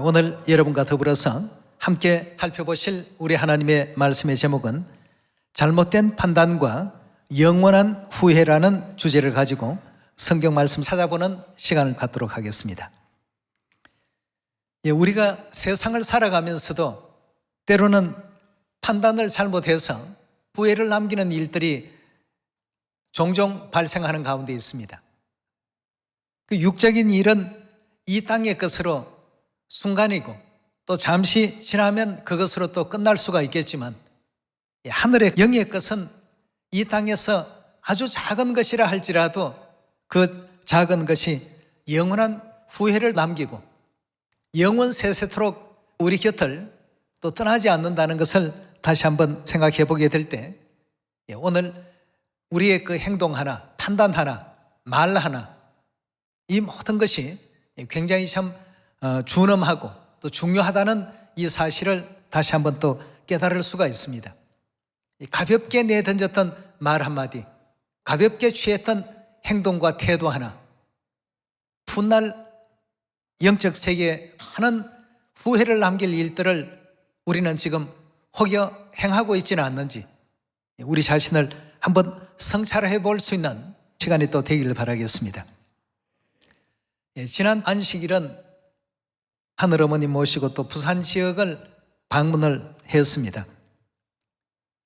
오늘 여러분과 더불어서 함께 살펴보실 우리 하나님의 말씀의 제목은 잘못된 판단과 영원한 후회라는 주제를 가지고 성경 말씀 찾아보는 시간을 갖도록 하겠습니다. 우리가 세상을 살아가면서도 때로는 판단을 잘못해서 후회를 남기는 일들이 종종 발생하는 가운데 있습니다. 그 육적인 일은 이 땅의 것으로 순간이고 또 잠시 지나면 그것으로 또 끝날 수가 있겠지만 하늘의 영의 것은 이 땅에서 아주 작은 것이라 할지라도 그 작은 것이 영원한 후회를 남기고 영원 세세토록 우리 곁을 또 떠나지 않는다는 것을 다시 한번 생각해 보게 될 때 오늘 우리의 그 행동 하나, 판단 하나, 말 하나 이 모든 것이 굉장히 참 준엄하고 또 중요하다는 이 사실을 다시 한번 또 깨달을 수가 있습니다. 가볍게 내던졌던 말 한마디, 가볍게 취했던 행동과 태도 하나, 훗날 영적 세계에 많은 후회를 남길 일들을 우리는 지금 혹여 행하고 있지는 않는지 우리 자신을 한번 성찰해 볼 수 있는 시간이 또 되기를 바라겠습니다. 지난 안식일은 하늘어머니 모시고 또 부산 지역을 방문을 했습니다.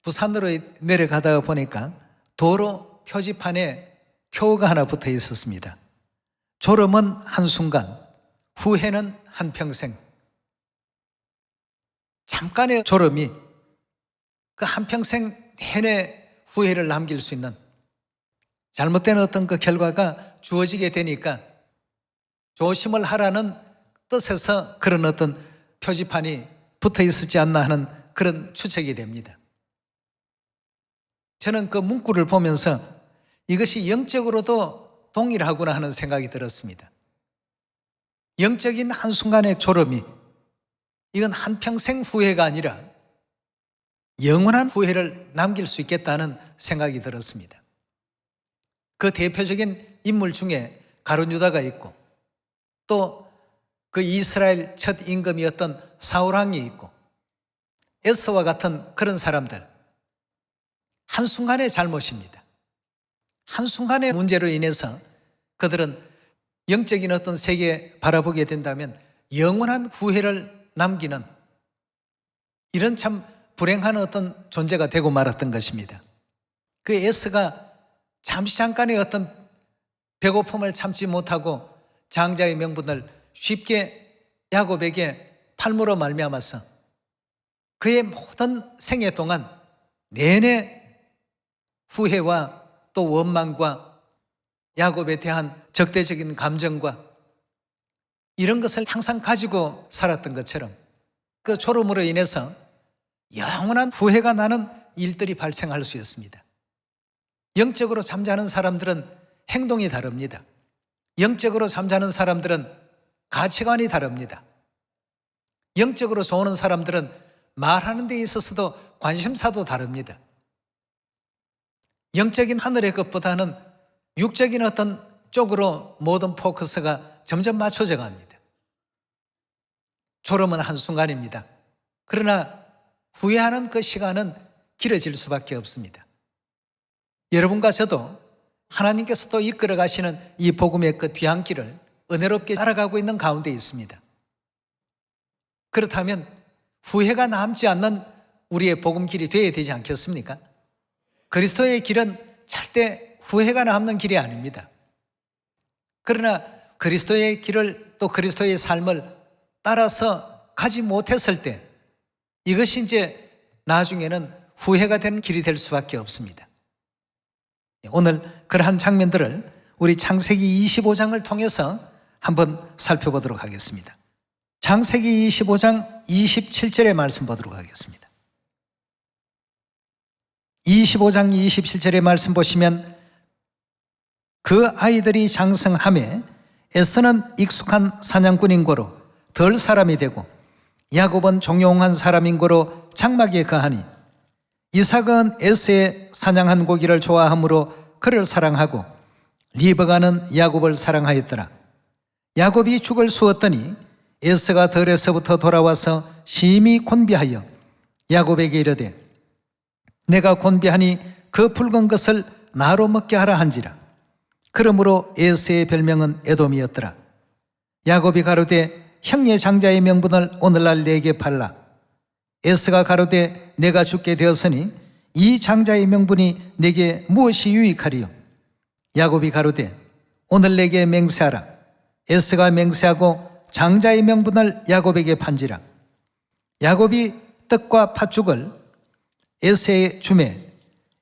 부산으로 내려가다가 보니까 도로 표지판에 표가 하나 붙어 있었습니다. 졸음은 한순간, 후회는 한평생. 잠깐의 졸음이 그 한평생 내내 후회를 남길 수 있는 잘못된 어떤 그 결과가 주어지게 되니까 조심을 하라는 뜻에서 그런 어떤 표지판이 붙어 있었지 않나 하는 그런 추측이 됩니다. 저는 그 문구를 보면서 이것이 영적으로도 동일하구나 하는 생각이 들었습니다. 영적인 한순간의 졸음이 이건 한평생 후회가 아니라 영원한 후회를 남길 수 있겠다는 생각이 들었습니다. 그 대표적인 인물 중에 가룟 유다가 있고 또 그 이스라엘 첫 임금이었던 사울왕이 있고 에서와 같은 그런 사람들, 한순간의 잘못입니다. 한순간의 문제로 인해서 그들은 영적인 어떤 세계에 바라보게 된다면 영원한 후회를 남기는 이런 참 불행한 어떤 존재가 되고 말았던 것입니다. 그 에서가 잠깐의 어떤 배고픔을 참지 못하고 장자의 명분을 쉽게 야곱에게 팔므로 말미암아서 그의 모든 생애 동안 내내 후회와 또 원망과 야곱에 대한 적대적인 감정과 이런 것을 항상 가지고 살았던 것처럼 그 졸음으로 인해서 영원한 후회가 나는 일들이 발생할 수 있습니다. 영적으로 잠자는 사람들은 행동이 다릅니다. 영적으로 잠자는 사람들은 가치관이 다릅니다. 영적으로 좋은 사람들은 말하는 데 있어서도 관심사도 다릅니다. 영적인 하늘의 것보다는 육적인 어떤 쪽으로 모든 포커스가 점점 맞춰져 갑니다. 졸음은 한순간입니다. 그러나 후회하는 그 시간은 길어질 수밖에 없습니다. 여러분과 저도 하나님께서 또 이끌어 가시는 이 복음의 그 뒤안길을 은혜롭게 따라가고 있는 가운데 있습니다. 그렇다면 후회가 남지 않는 우리의 복음길이 되어야 되지 않겠습니까? 그리스도의 길은 절대 후회가 남는 길이 아닙니다. 그러나 그리스도의 길을 또 그리스도의 삶을 따라서 가지 못했을 때 이것이 이제 나중에는 후회가 되는 길이 될 수밖에 없습니다. 오늘 그러한 장면들을 우리 창세기 25장을 통해서 한번 살펴보도록 하겠습니다. 창세기 25장 27절의 말씀 보도록 하겠습니다. 25장 27절의 말씀 보시면 그 아이들이 장성하매 에서는 익숙한 사냥꾼인 고로 덜 사람이 되고 야곱은 종용한 사람인 고로 장막에 거하니 이삭은 에서의 사냥한 고기를 좋아하므로 그를 사랑하고 리브가는 야곱을 사랑하였더라. 야곱이 죽을 수었더니 에서가 들에서부터 돌아와서 심히 곤비하여 야곱에게 이르되 내가 곤비하니 그 붉은 것을 나로 먹게 하라 한지라. 그러므로 에서의 별명은 에돔이었더라. 야곱이 가로되 형의 장자의 명분을 오늘날 내게 팔라. 에서가 가로되 내가 죽게 되었으니 이 장자의 명분이 내게 무엇이 유익하리요? 야곱이 가로되 오늘 내게 맹세하라. 에서가 맹세하고 장자의 명분을 야곱에게 판지라. 야곱이 떡과 팥죽을 에서의 주매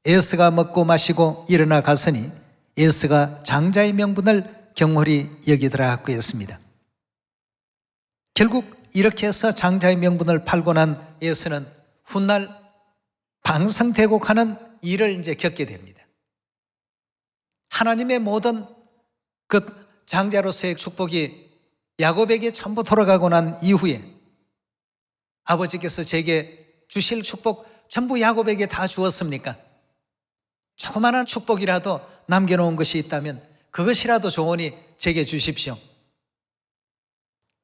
에서가 먹고 마시고 일어나 갔으니 에서가 장자의 명분을 경홀히 여기더라 하였습니다. 결국 이렇게 해서 장자의 명분을 팔고 난 에서는 훗날 방성대곡하는 일을 이제 겪게 됩니다. 하나님의 모든 그 장자로서의 축복이 야곱에게 전부 돌아가고 난 이후에 아버지께서 제게 주실 축복 전부 야곱에게 다 주었습니까? 조그마한 축복이라도 남겨놓은 것이 있다면 그것이라도 좋으니 제게 주십시오.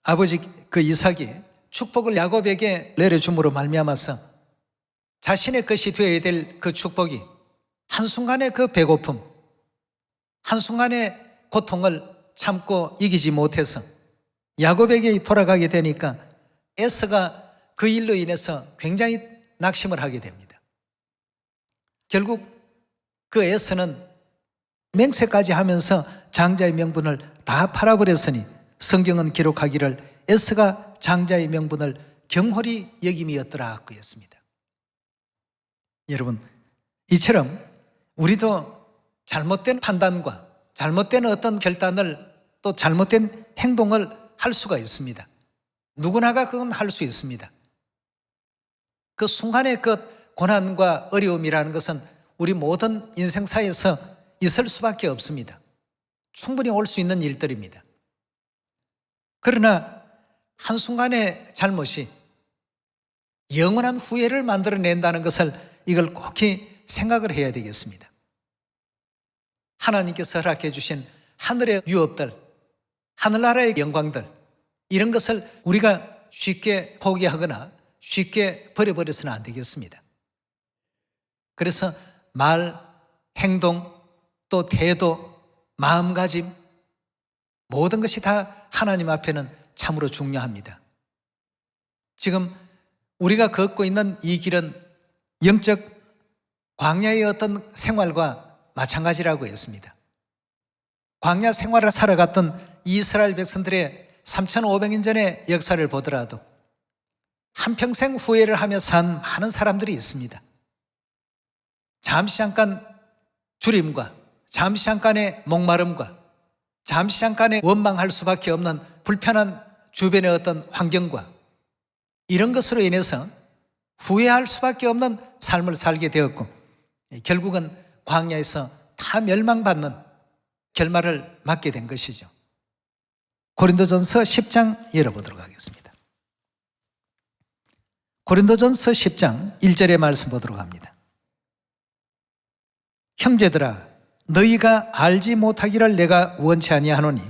아버지 그 이삭이 축복을 야곱에게 내려줌으로 말미암아서 자신의 것이 되어야 될 그 축복이 한순간의 그 배고픔, 한순간의 고통을 참고 이기지 못해서 야곱에게 돌아가게 되니까 에서가 그 일로 인해서 굉장히 낙심을 하게 됩니다. 결국 그 에서는 맹세까지 하면서 장자의 명분을 다 팔아버렸으니 성경은 기록하기를 에서가 장자의 명분을 경홀히 여김이었더라 그였습니다. 여러분, 이처럼 우리도 잘못된 판단과 잘못된 어떤 결단을 또 잘못된 행동을 할 수가 있습니다. 누구나가 그건 할 수 있습니다. 그 순간의 그 고난과 어려움이라는 것은 우리 모든 인생사에서 있을 수밖에 없습니다. 충분히 올 수 있는 일들입니다. 그러나 한순간의 잘못이 영원한 후회를 만들어낸다는 것을 이걸 꼭히 생각을 해야 되겠습니다. 하나님께서 허락해 주신 하늘의 유업들, 하늘나라의 영광들, 이런 것을 우리가 쉽게 포기하거나 쉽게 버려버려서는 안 되겠습니다. 그래서 말, 행동, 또 태도, 마음가짐, 모든 것이 다 하나님 앞에는 참으로 중요합니다. 지금 우리가 걷고 있는 이 길은 영적 광야의 어떤 생활과 마찬가지라고 했습니다. 광야 생활을 살아갔던 이스라엘 백성들의 3,500년 전의 역사를 보더라도 한평생 후회를 하며 산 많은 사람들이 있습니다. 잠시 잠깐 주림과 잠시 잠깐의 목마름과 잠시 잠깐의 원망할 수밖에 없는 불편한 주변의 어떤 환경과 이런 것으로 인해서 후회할 수밖에 없는 삶을 살게 되었고 결국은 광야에서 다 멸망받는 결말을 맞게 된 것이죠. 고린도전서 10장 열어보도록 하겠습니다. 고린도전서 10장 1절의 말씀 보도록 합니다. 형제들아, 너희가 알지 못하기를 내가 원치 아니하노니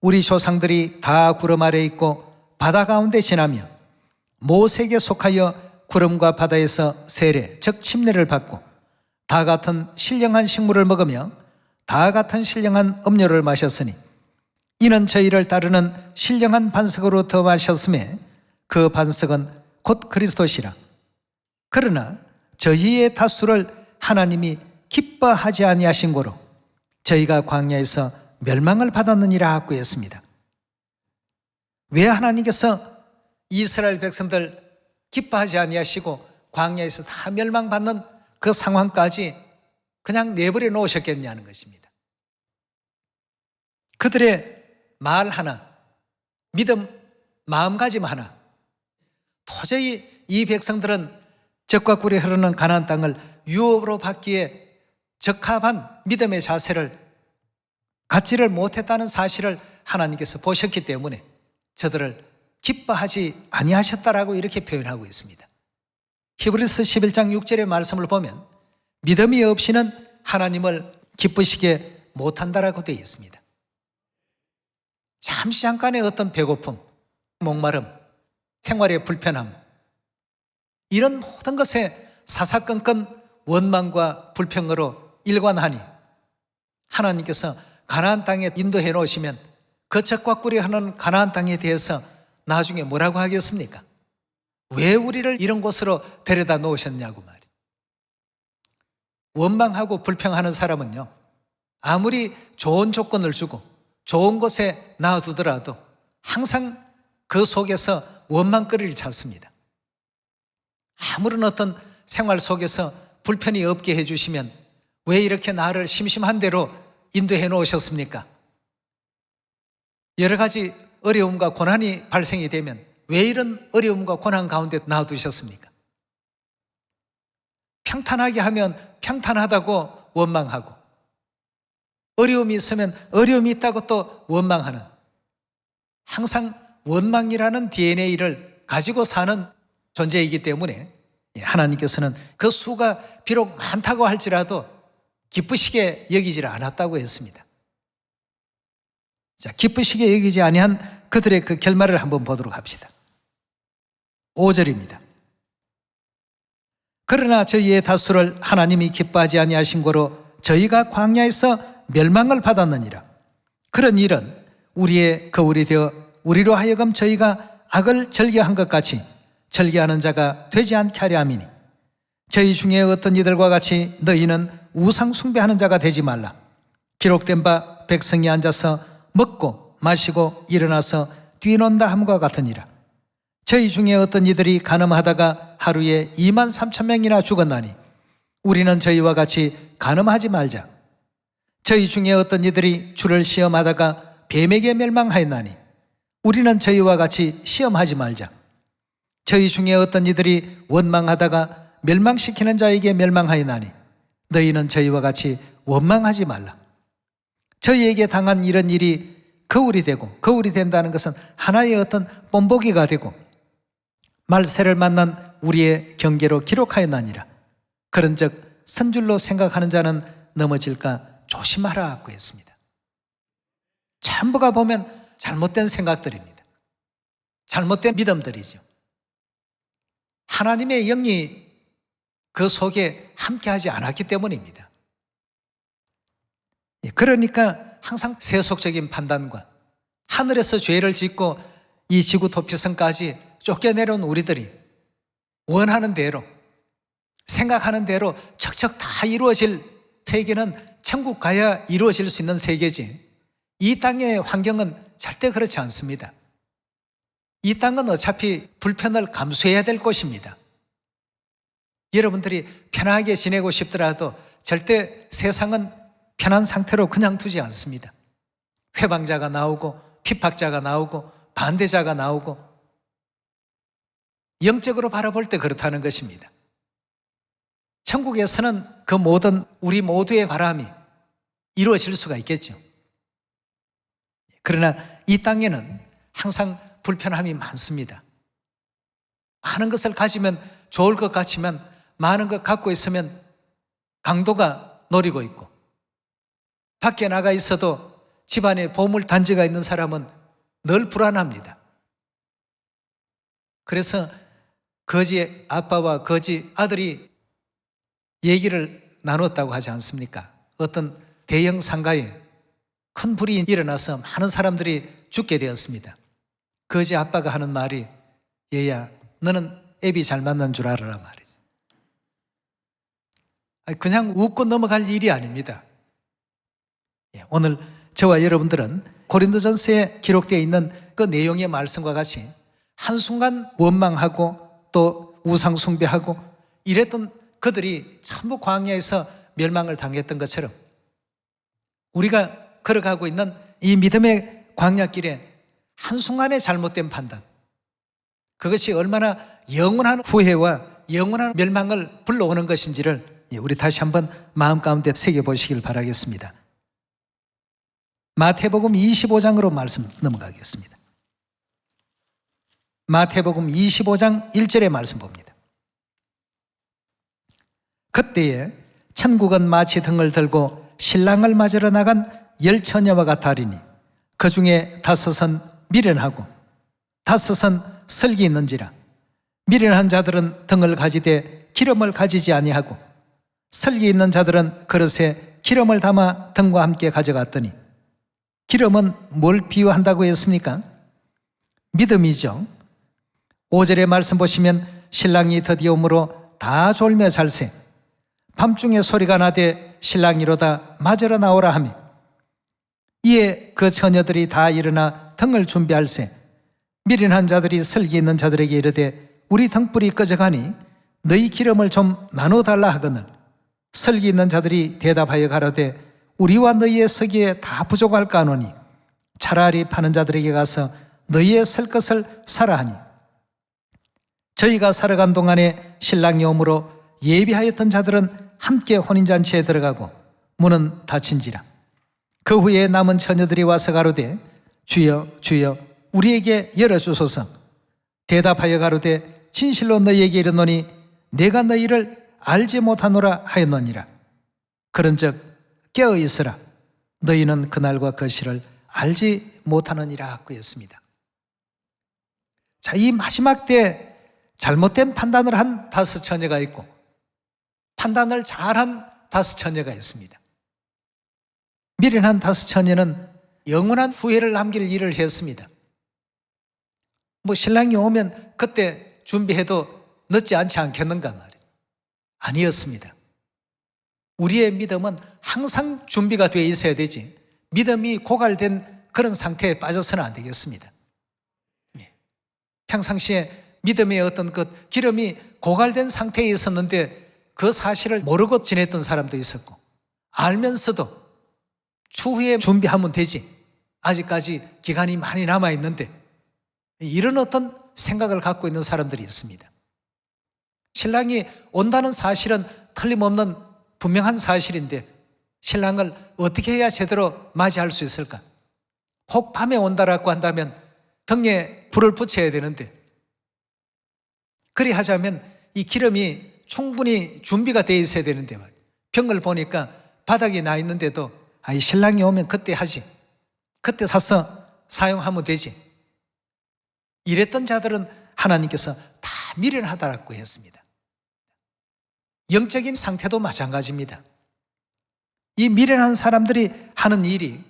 우리 조상들이 다 구름 아래 있고 바다 가운데 지나며 모세에게 속하여 구름과 바다에서 세례, 즉 침례를 받고 다 같은 신령한 식물을 먹으며 다 같은 신령한 음료를 마셨으니 이는 저희를 따르는 신령한 반석으로 더 마셨음에 그 반석은 곧 그리스도시라. 그러나 저희의 다수를 하나님이 기뻐하지 아니하신 고로 저희가 광야에서 멸망을 받았느니라 하고 했습니다. 왜 하나님께서 이스라엘 백성들 기뻐하지 아니하시고 광야에서 다 멸망받는 그 상황까지 그냥 내버려 놓으셨겠냐는 것입니다. 그들의 말 하나, 믿음, 마음가짐 하나, 도저히 이 백성들은 젖과 꿀이 흐르는 가나안 땅을 유업으로 받기에 적합한 믿음의 자세를 갖지를 못했다는 사실을 하나님께서 보셨기 때문에 저들을 기뻐하지 아니하셨다라고 이렇게 표현하고 있습니다. 히브리서 11장 6절의 말씀을 보면 믿음이 없이는 하나님을 기쁘시게 못한다라고 되어 있습니다. 잠시 잠깐의 어떤 배고픔, 목마름, 생활의 불편함, 이런 모든 것에 사사건건 원망과 불평으로 일관하니 하나님께서 가나안 땅에 인도해 놓으시면 그 젖과 꿀이 흐르는 가나안 땅에 대해서 나중에 뭐라고 하겠습니까? 왜 우리를 이런 곳으로 데려다 놓으셨냐고 말이에요. 원망하고 불평하는 사람은요, 아무리 좋은 조건을 주고 좋은 곳에 놔두더라도 항상 그 속에서 원망거리를 찾습니다. 아무런 어떤 생활 속에서 불편이 없게 해주시면 왜 이렇게 나를 심심한 대로 인도해 놓으셨습니까? 여러 가지 어려움과 고난이 발생이 되면 왜 이런 어려움과 고난 가운데 놔두셨습니까? 평탄하게 하면 평탄하다고 원망하고, 어려움이 있으면 어려움이 있다고 또 원망하는, 항상 원망이라는 DNA를 가지고 사는 존재이기 때문에 하나님께서는 그 수가 비록 많다고 할지라도 기쁘시게 여기지를 않았다고 했습니다. 자, 기쁘시게 여기지 아니한 그들의 그 결말을 한번 보도록 합시다. 5절입니다. 그러나 저희의 다수를 하나님이 기뻐하지 아니하신 고로 저희가 광야에서 멸망을 받았느니라. 그런 일은 우리의 거울이 되어 우리로 하여금 저희가 악을 절개한 것 같이 절개하는 자가 되지 않게 하려 함이니, 저희 중에 어떤 이들과 같이 너희는 우상 숭배하는 자가 되지 말라. 기록된 바 백성이 앉아서 먹고 마시고 일어나서 뛰논다 함과 같으니라. 저희 중에 어떤 이들이 간음하다가 하루에 23,000명이나 죽었나니 우리는 저희와 같이 간음하지 말자. 저희 중에 어떤 이들이 주를 시험하다가 뱀에게 멸망하였나니 우리는 저희와 같이 시험하지 말자. 저희 중에 어떤 이들이 원망하다가 멸망시키는 자에게 멸망하였나니 너희는 저희와 같이 원망하지 말라. 저희에게 당한 이런 일이 거울이 되고, 거울이 된다는 것은 하나의 어떤 본보기가 되고 말세를 만난 우리의 경계로 기록하였나니라. 그런즉 선줄로 생각하는 자는 넘어질까 조심하라고 했습니다. 전부가 보면 잘못된 생각들입니다. 잘못된 믿음들이죠. 하나님의 영이 그 속에 함께하지 않았기 때문입니다. 그러니까 항상 세속적인 판단과 하늘에서 죄를 짓고 이 지구 도피성까지 쫓겨내려온 우리들이 원하는 대로, 생각하는 대로 척척 다 이루어질 세계는 천국 가야 이루어질 수 있는 세계지, 이 땅의 환경은 절대 그렇지 않습니다. 이 땅은 어차피 불편을 감수해야 될 곳입니다. 여러분들이 편하게 지내고 싶더라도 절대 세상은 편한 상태로 그냥 두지 않습니다. 회방자가 나오고 핍박자가 나오고 반대자가 나오고, 영적으로 바라볼 때 그렇다는 것입니다. 천국에서는 그 모든 우리 모두의 바람이 이루어질 수가 있겠죠. 그러나 이 땅에는 항상 불편함이 많습니다. 많은 것을 가지면 좋을 것 같지만 많은 것 갖고 있으면 강도가 노리고 있고, 밖에 나가 있어도 집안에 보물 단지가 있는 사람은 늘 불안합니다. 그래서 거지 아빠와 거지 아들이 얘기를 나눴다고 하지 않습니까? 어떤 대형 상가에 큰 불이 일어나서 많은 사람들이 죽게 되었습니다. 거지 아빠가 하는 말이, 얘야 너는 애비 잘 만난 줄 알아라 말이죠. 그냥 웃고 넘어갈 일이 아닙니다. 오늘 저와 여러분들은 고린도전서에 기록되어 있는 그 내용의 말씀과 같이 한순간 원망하고 또 우상 숭배하고 이랬던 그들이 전부 광야에서 멸망을 당했던 것처럼 우리가 걸어가고 있는 이 믿음의 광야길에 한순간의 잘못된 판단, 그것이 얼마나 영원한 후회와 영원한 멸망을 불러오는 것인지를 우리 다시 한번 마음 가운데 새겨보시길 바라겠습니다. 마태복음 25장으로 말씀 넘어가겠습니다. 마태복음 25장 1절의 말씀 봅니다. 그때에 천국은 마치 등을 들고 신랑을 맞으러 나간 10처녀와 같으리니 그 중에 5은 미련하고 다섯은 설기 있는지라. 미련한 자들은 등을 가지되 기름을 가지지 아니하고 설기 있는 자들은 그릇에 기름을 담아 등과 함께 가져갔더니. 기름은 뭘 비유한다고 했습니까? 믿음이죠. 5절의 말씀 보시면 신랑이 드디어 오므로 다 졸며 잘세. 밤중에 소리가 나되 신랑이 이로다 맞으러 나오라 하며. 이에 그 처녀들이 다 일어나 등을 준비할세. 미련한 자들이 설기 있는 자들에게 이르되 우리 등불이 꺼져가니 너희 기름을 좀 나눠달라 하거늘. 설기 있는 자들이 대답하여 가로되 우리와 너희의 서기에 다 부족할까 하노니 차라리 파는 자들에게 가서 너희의 설 것을 사라 하니. 저희가 살아간 동안에 신랑이 오므로 예비하였던 자들은 함께 혼인잔치에 들어가고 문은 닫힌지라. 그 후에 남은 처녀들이 와서 가로되 주여 주여 우리에게 열어주소서. 대답하여 가로되 진실로 너희에게 이르노니 내가 너희를 알지 못하노라 하였느니라. 그런즉 깨어 있으라. 너희는 그날과 그 시를 알지 못하느니라 하고 했습니다. 자, 이 마지막 때 잘못된 판단을 한 다섯 처녀가 있고 판단을 잘한 다섯 처녀가 있습니다. 미련한 다섯 처녀는 영원한 후회를 남길 일을 했습니다. 신랑이 오면 그때 준비해도 늦지 않지 않겠는가 말이에요. 아니었습니다. 우리의 믿음은 항상 준비가 되어 있어야 되지 믿음이 고갈된 그런 상태에 빠져서는 안 되겠습니다. 평상시에 믿음의 어떤 것 기름이 고갈된 상태에 있었는데 그 사실을 모르고 지냈던 사람도 있었고 알면서도 추후에 준비하면 되지 아직까지 기간이 많이 남아있는데 이런 어떤 생각을 갖고 있는 사람들이 있습니다. 신랑이 온다는 사실은 틀림없는 분명한 사실인데 신랑을 어떻게 해야 제대로 맞이할 수 있을까? 혹 밤에 온다라고 한다면 등에 불을 붙여야 되는데 그리 하자면 이 기름이 충분히 준비가 되어 있어야 되는데 병을 보니까 바닥에 나 있는데도 이 신랑이 오면 그때 하지 그때 사서 사용하면 되지 이랬던 자들은 하나님께서 다 미련하다라고 했습니다. 영적인 상태도 마찬가지입니다. 이 미련한 사람들이 하는 일이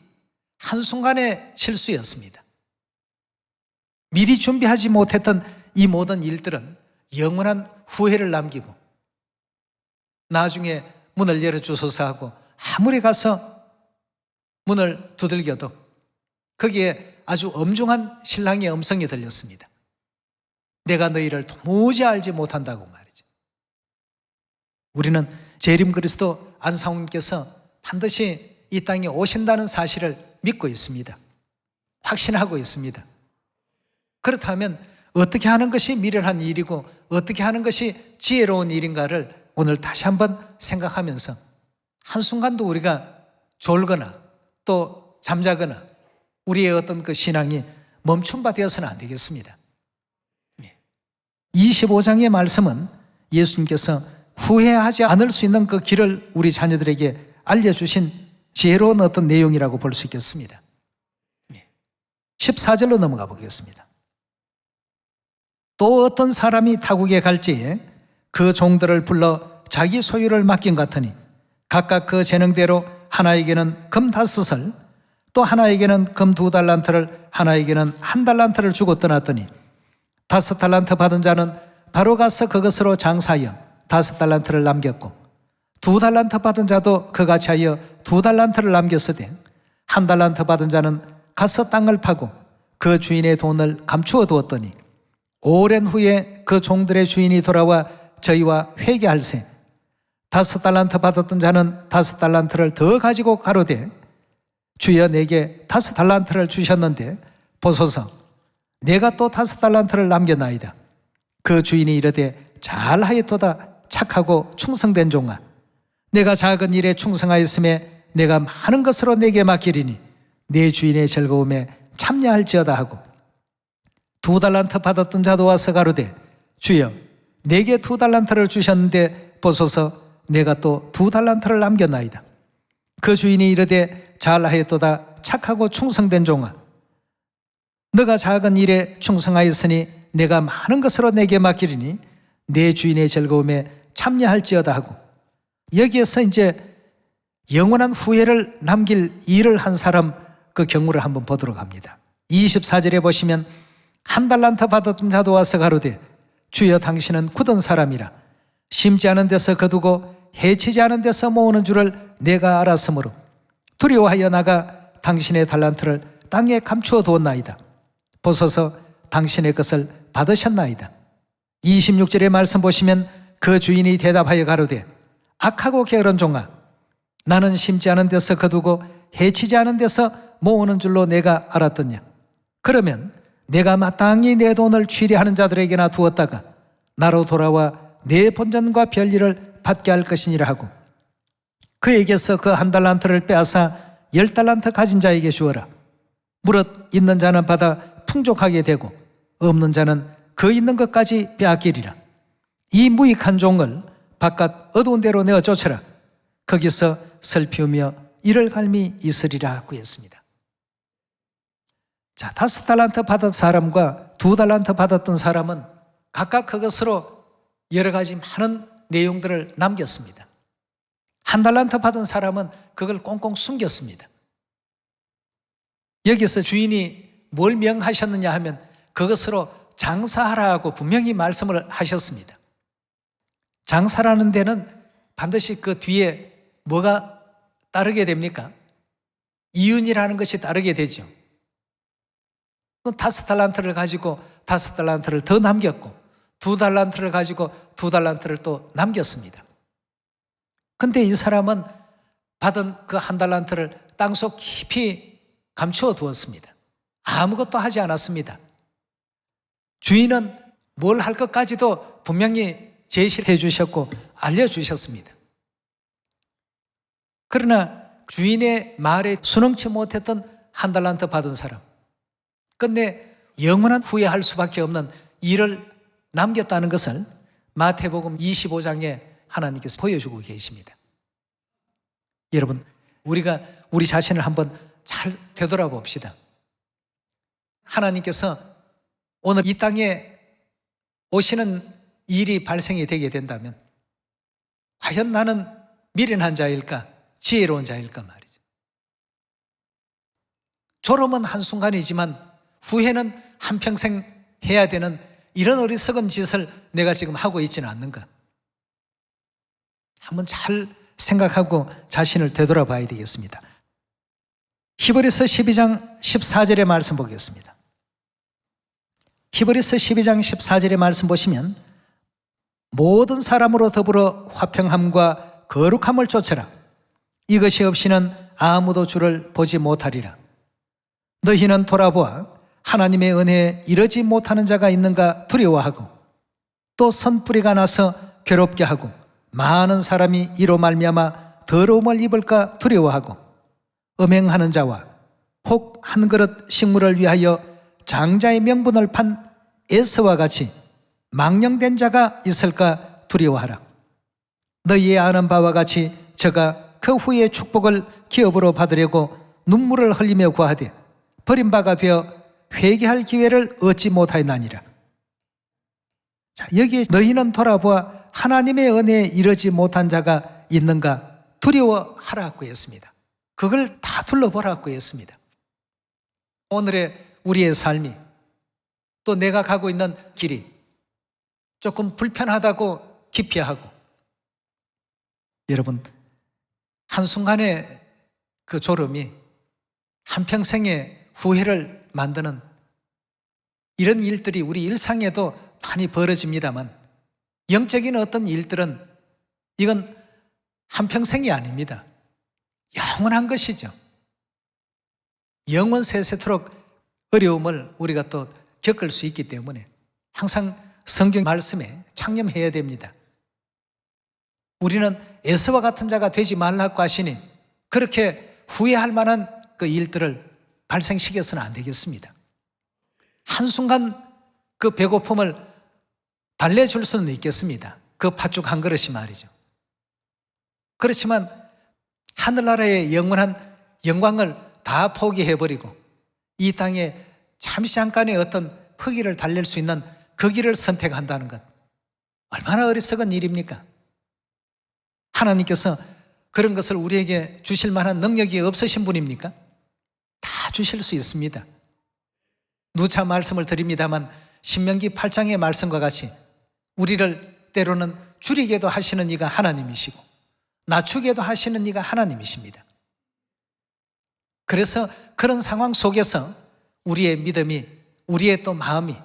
한순간의 실수였습니다. 미리 준비하지 못했던 이 모든 일들은 영원한 후회를 남기고 나중에 문을 열어주소서 하고 아무리 가서 문을 두들겨도 거기에 아주 엄중한 신랑의 음성이 들렸습니다. 내가 너희를 도무지 알지 못한다고 말이죠. 우리는 재림 그리스도 안상훈께서 반드시 이 땅에 오신다는 사실을 믿고 있습니다. 확신하고 있습니다. 그렇다면 어떻게 하는 것이 미련한 일이고 어떻게 하는 것이 지혜로운 일인가를 오늘 다시 한번 생각하면서 한순간도 우리가 졸거나 또 잠자거나 우리의 어떤 그 신앙이 멈춤바 되어서는 안 되겠습니다. 25장의 말씀은 예수님께서 후회하지 않을 수 있는 그 길을 우리 자녀들에게 알려주신 지혜로운 어떤 내용이라고 볼 수 있겠습니다. 14절로 넘어가 보겠습니다. 또 어떤 사람이 타국에 갈지에 그 종들을 불러 자기 소유를 맡긴 같으니 각각 그 재능대로 하나에게는 금 5을 또 하나에게는 금 2달란트를 하나에게는 1달란트를 주고 떠났더니 5달란트 받은 자는 바로 가서 그것으로 장사하여 5달란트를 남겼고 2달란트 받은 자도 그같이 하여 2달란트를 남겼으되 1달란트 받은 자는 가서 땅을 파고 그 주인의 돈을 감추어 두었더니 오랜 후에 그 종들의 주인이 돌아와 저희와 회개할세 5달란트 받았던 자는 5달란트를 더 가지고 가로되 주여 내게 5달란트를 주셨는데 보소서 내가 또 5달란트를 남겼나이다. 그 주인이 이르되 잘하였도다 착하고 충성된 종아 내가 작은 일에 충성하였음에 내가 많은 것으로 내게 맡기리니 내 주인의 즐거움에 참여할지어다 하고 2달란트 받았던 자도 와서 가로되 주여 내게 2달란트를 주셨는데 보소서 내가 또 2달란트를 남겼나이다. 그 주인이 이르되 잘하였도다 착하고 충성된 종아 너가 작은 일에 충성하였으니 내가 많은 것으로 내게 맡기리니 내 주인의 즐거움에 참여할지어다 하고, 여기에서 이제 영원한 후회를 남길 일을 한 사람 그 경우를 한번 보도록 합니다. 24절에 보시면 한 달란트 받았던 자도 와서 가로되 주여 당신은 굳은 사람이라 심지 않은 데서 거두고 해치지 않은 데서 모으는 줄을 내가 알았으므로 두려워하여 나가 당신의 달란트를 땅에 감추어 두었나이다. 보소서 당신의 것을 받으셨나이다. 26절의 말씀 보시면 그 주인이 대답하여 가로되 악하고 게으른 종아, 나는 심지 않은 데서 거두고 해치지 않은 데서 모으는 줄로 내가 알았더냐. 그러면 내가 마땅히 내 돈을 취리하는 자들에게나 두었다가 나로 돌아와 내 본전과 별일을 받게 할 것이니라 하고, 그에게서 그 한 달란트를 빼앗아 10달란트 가진 자에게 주어라. 무릇 있는 자는 받아 풍족하게 되고 없는 자는 그 있는 것까지 빼앗기리라. 이 무익한 종을 바깥 어두운 데로 내어 쫓으라. 거기서 슬피우며 이를 갈미 있으리라 하고 했습니다. 자, 5달란트 받은 사람과 2달란트 받았던 사람은 각각 그것으로 여러 가지 많은 내용들을 남겼습니다. 1달란트 받은 사람은 그걸 꽁꽁 숨겼습니다. 여기서 주인이 뭘 명하셨느냐 하면 그것으로 장사하라고 분명히 말씀을 하셨습니다. 장사라는 데는 반드시 그 뒤에 뭐가 따르게 됩니까? 이윤이라는 것이 따르게 되죠. 5달란트를 가지고 5달란트를 더 남겼고 2달란트를 가지고 2달란트를 또 남겼습니다. 근데 이 사람은 받은 그 1달란트를 땅속 깊이 감추어 두었습니다. 아무것도 하지 않았습니다. 주인은 뭘 할 것까지도 분명히 제시해 주셨고 알려주셨습니다. 그러나 주인의 말에 순응치 못했던 1달란트 받은 사람, 끝내 영원한 후회할 수밖에 없는 일을 남겼다는 것을 마태복음 25장에 하나님께서 보여주고 계십니다. 여러분, 우리가 우리 자신을 한번 잘 되돌아봅시다. 하나님께서 오늘 이 땅에 오시는 일이 발생이 되게 된다면 과연 나는 미련한 자일까, 지혜로운 자일까 말이죠. 졸음은 한순간이지만 후회는 한평생 해야 되는 이런 어리석은 짓을 내가 지금 하고 있지는 않는가? 한번 잘 생각하고 자신을 되돌아봐야 되겠습니다. 히브리서 12장 14절의 말씀 보겠습니다. 히브리서 12장 14절의 말씀 보시면 모든 사람으로 더불어 화평함과 거룩함을 쫓으라. 이것이 없이는 아무도 주를 보지 못하리라. 너희는 돌아보아 하나님의 은혜에 이르지 못하는 자가 있는가 두려워하고 또 선뿌리가 나서 괴롭게 하고 많은 사람이 이로 말미암아 더러움을 입을까 두려워하고 음행하는 자와 혹 한 그릇 식물을 위하여 장자의 명분을 판 에서와 같이 망령된 자가 있을까 두려워하라. 너희의 아는 바와 같이 저가 그 후에 축복을 기업으로 받으려고 눈물을 흘리며 구하되 버림바가 되어 회개할 기회를 얻지 못하였나니라. 자, 여기에 너희는 돌아보아 하나님의 은혜에 이르지 못한 자가 있는가 두려워하라고 했습니다. 그걸 다 둘러보라고 했습니다. 오늘의 우리의 삶이 또 내가 가고 있는 길이 조금 불편하다고 기피하고, 여러분, 한순간의 그 졸음이 한평생의 후회를 만드는 이런 일들이 우리 일상에도 많이 벌어집니다만 영적인 어떤 일들은 이건 한평생이 아닙니다. 영원한 것이죠. 영원 세세토록 어려움을 우리가 또 겪을 수 있기 때문에 항상 성경 말씀에 창념해야 됩니다. 우리는 에서와 같은 자가 되지 말라고 하시니 그렇게 후회할 만한 그 일들을 발생시켜서는 안 되겠습니다. 한순간 그 배고픔을 달래줄 수는 있겠습니다. 그 팥죽 한 그릇이 말이죠. 그렇지만 하늘나라의 영원한 영광을 다 포기해버리고 이 땅에 잠시 잠깐의 어떤 허기를 달랠 수 있는 그 길을 선택한다는 것, 얼마나 어리석은 일입니까? 하나님께서 그런 것을 우리에게 주실 만한 능력이 없으신 분입니까? 다 주실 수 있습니다. 누차 말씀을 드립니다만 신명기 8장의 말씀과 같이 우리를 때로는 줄이게도 하시는 이가 하나님이시고 낮추게도 하시는 이가 하나님이십니다. 그래서 그런 상황 속에서 우리의 믿음이, 우리의 또 마음이,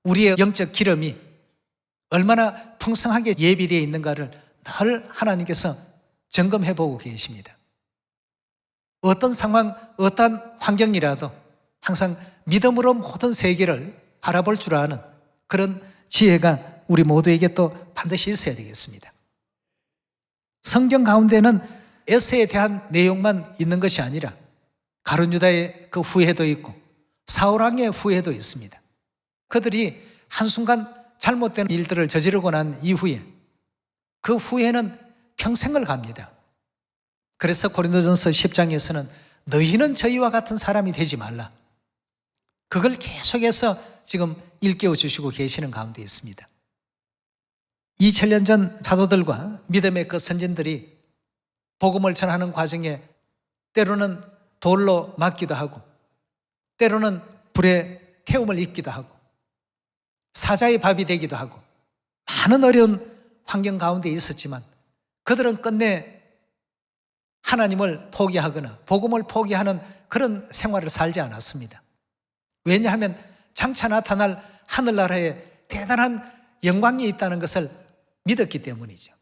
우리의 영적 기름이 얼마나 풍성하게 예비되어 있는가를 늘 하나님께서 점검해 보고 계십니다. 어떤 상황, 어떤 환경이라도 항상 믿음으로 모든 세계를 바라볼 줄 아는 그런 지혜가 우리 모두에게 또 반드시 있어야 되겠습니다. 성경 가운데는 에서에 대한 내용만 있는 것이 아니라 가룟 유다의 그 후회도 있고 사울왕의 후회도 있습니다. 그들이 한순간 잘못된 일들을 저지르고 난 이후에 그 후회는 평생을 갑니다. 그래서 고린도전서 10장에서는 너희는 저희와 같은 사람이 되지 말라, 그걸 계속해서 지금 일깨워 주시고 계시는 가운데 있습니다. 2000년 전 사도들과 믿음의 그 선진들이 복음을 전하는 과정에 때로는 돌로 맞기도 하고 때로는 불에 태움을 입기도 하고 사자의 밥이 되기도 하고 많은 어려운 환경 가운데 있었지만 그들은 끝내 하나님을 포기하거나 복음을 포기하는 그런 생활을 살지 않았습니다. 왜냐하면 장차 나타날 하늘나라에 대단한 영광이 있다는 것을 믿었기 때문이죠.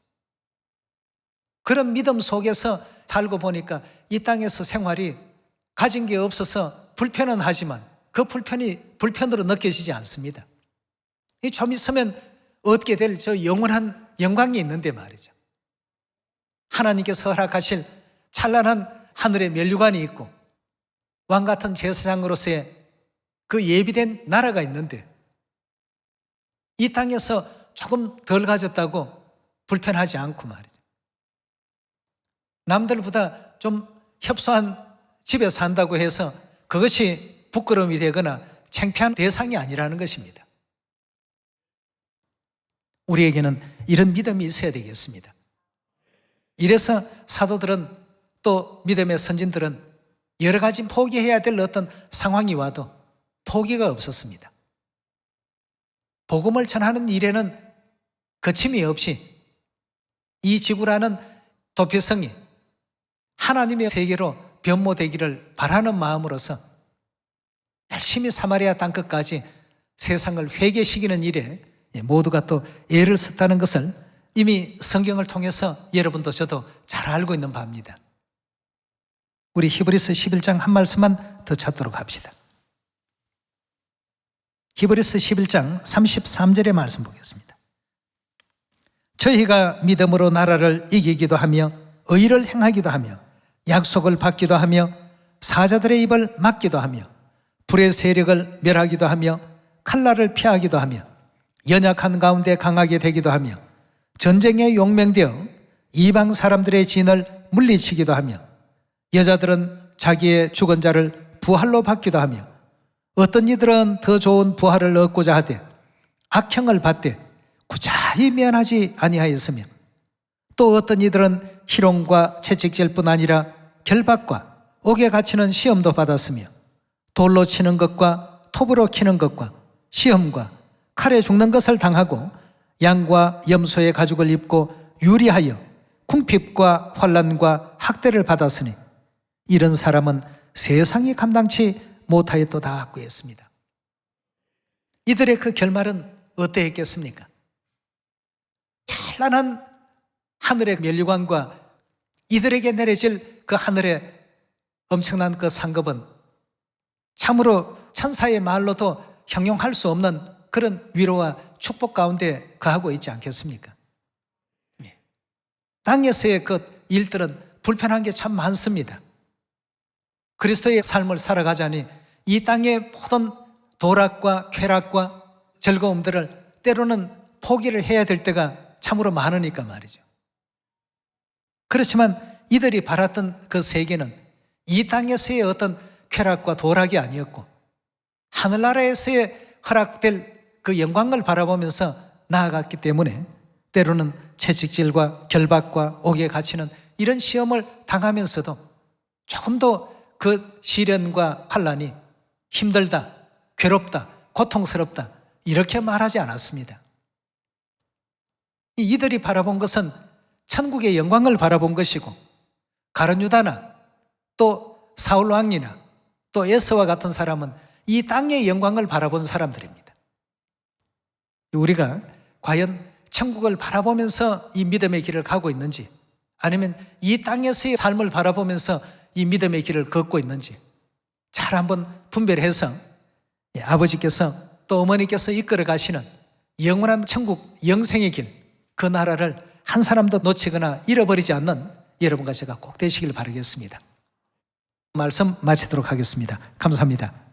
그런 믿음 속에서 살고 보니까 이 땅에서 생활이 가진 게 없어서 불편은 하지만 그 불편이 불편으로 느껴지지 않습니다. 좀 있으면 얻게 될 저 영원한 영광이 있는데 말이죠. 하나님께서 허락하실 찬란한 하늘의 면류관이 있고 왕 같은 제사장으로서의 그 예비된 나라가 있는데 이 땅에서 조금 덜 가졌다고 불편하지 않고 말이죠. 남들보다 좀 협소한 집에 산다고 해서 그것이 부끄러움이 되거나 창피한 대상이 아니라는 것입니다. 우리에게는 이런 믿음이 있어야 되겠습니다. 이래서 사도들은 또 믿음의 선진들은 여러 가지 포기해야 될 어떤 상황이 와도 포기가 없었습니다. 복음을 전하는 일에는 거침이 없이 이 지구라는 도피성이 하나님의 세계로 변모되기를 바라는 마음으로서 열심히 사마리아 땅끝까지 세상을 회개시키는 일에 모두가 또 애를 썼다는 것을 이미 성경을 통해서 여러분도 저도 잘 알고 있는 바입니다. 우리 히브리서 11장 한 말씀만 더 찾도록 합시다. 히브리서 11장 33절의 말씀 보겠습니다. 저희가 믿음으로 나라를 이기기도 하며 의를 행하기도 하며 약속을 받기도 하며 사자들의 입을 막기도 하며 불의 세력을 멸하기도 하며 칼날을 피하기도 하며 연약한 가운데 강하게 되기도 하며 전쟁에 용맹되어 이방 사람들의 진을 물리치기도 하며 여자들은 자기의 죽은 자를 부활로 받기도 하며 어떤 이들은 더 좋은 부활을 얻고자 하되 악형을 받되 구자히 면하지 아니하였으며 또 어떤 이들은 희롱과 채찍질 뿐 아니라 결박과 옥에 갇히는 시험도 받았으며 돌로 치는 것과 톱으로 키는 것과 시험과 칼에 죽는 것을 당하고 양과 염소의 가죽을 입고 유리하여 궁핍과 환난과 학대를 받았으니 이런 사람은 세상이 감당치 못하였도다 하고 했습니다. 이들의 그 결말은 어떠했겠습니까? 찬란한 하늘의 면류관과 이들에게 내려질 그 하늘의 엄청난 그 상급은 참으로 천사의 말로도 형용할 수 없는 그런 위로와 축복 가운데 거하고 있지 않겠습니까? 땅에서의 그 일들은 불편한 게 참 많습니다. 그리스도의 삶을 살아가자니 이 땅의 모든 도락과 쾌락과 즐거움들을 때로는 포기를 해야 될 때가 참으로 많으니까 말이죠. 그렇지만 이들이 바랐던 그 세계는 이 땅에서의 어떤 쾌락과 도락이 아니었고 하늘나라에서의 허락될 그 영광을 바라보면서 나아갔기 때문에 때로는 채찍질과 결박과 옥에 갇히는 이런 시험을 당하면서도 조금도 그 시련과 환난이 힘들다, 괴롭다, 고통스럽다 이렇게 말하지 않았습니다. 이들이 바라본 것은 천국의 영광을 바라본 것이고, 가룟 유다나 또 사울 왕이나 또 에서와 같은 사람은 이 땅의 영광을 바라본 사람들입니다. 우리가 과연 천국을 바라보면서 이 믿음의 길을 가고 있는지, 아니면 이 땅에서의 삶을 바라보면서 이 믿음의 길을 걷고 있는지 잘 한번 분별해서 아버지께서 또 어머니께서 이끌어 가시는 영원한 천국 영생의 길, 그 나라를 한 사람도 놓치거나 잃어버리지 않는 여러분과 제가 꼭 되시길 바라겠습니다. 말씀 마치도록 하겠습니다. 감사합니다.